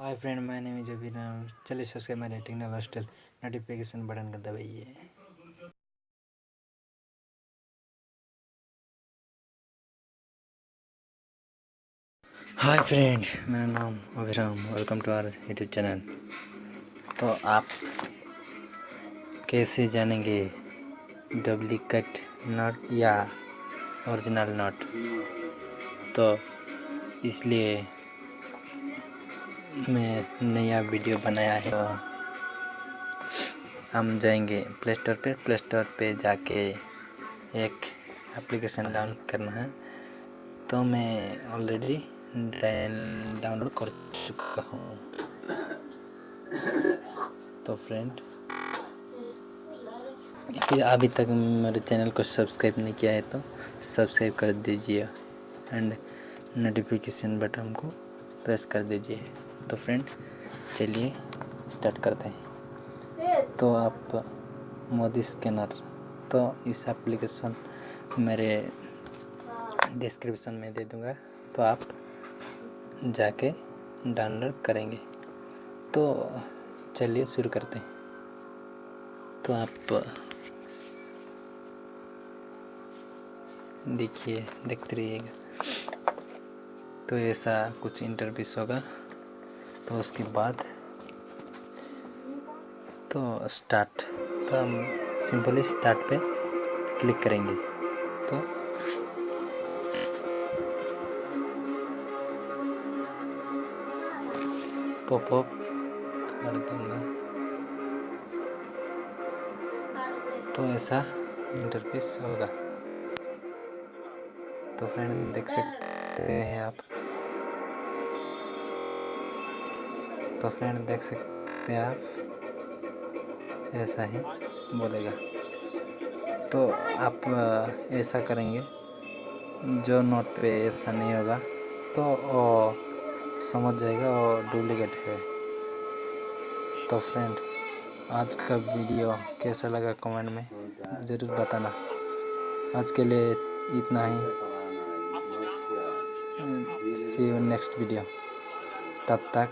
Hi friend, my name is Abhiram. चलिए subscribe my technical hostel, notification button का दबाइए। Hi friend, मेरा नाम Abhiram. Welcome to our YouTube channel. तो आप कैसे जानेंगे डुप्लीकेट नोट या ओरिजिनल नोट? तो इसलिए मैं नया वीडियो बनाया है। तो हम जाएंगे प्ले स्टोर पे जाके एक एप्लीकेशन डाउनलोड करना है। तो मैं ऑलरेडी डाउनलोड कर चुका हूँ। तो फ्रेंड, अभी तक मेरे चैनल को सब्सक्राइब नहीं किया है तो सब्सक्राइब कर दीजिए एंड नोटिफिकेशन बटन को प्रेस कर दीजिए। तो फ्रेंड, चलिए स्टार्ट करते हैं। तो आप मोदी स्कैनर, तो इस एप्लीकेशन मेरे डिस्क्रिप्शन में दे दूँगा, तो आप जाके डाउनलोड करेंगे। तो चलिए शुरू करते हैं। तो आप देखते रहिएगा। तो ऐसा कुछ इंटरफेस होगा। तो उसके बाद तो स्टार्ट, तो हम सिंपली स्टार्ट पे क्लिक करेंगे। तो पॉपअप कर दूँगा। तो ऐसा इंटरफेस होगा। तो फ्रेंड देख सकते हैं आप। तो फ्रेंड देख सकते हैं आप, ऐसा ही बोलेगा। तो आप ऐसा करेंगे, जो नोट पे ऐसा नहीं होगा तो वो समझ जाएगा और डुप्लीकेट है। तो फ्रेंड, आज का वीडियो कैसा लगा कमेंट में ज़रूर बताना। आज के लिए इतना ही। सी यू नेक्स्ट वीडियो। तब तक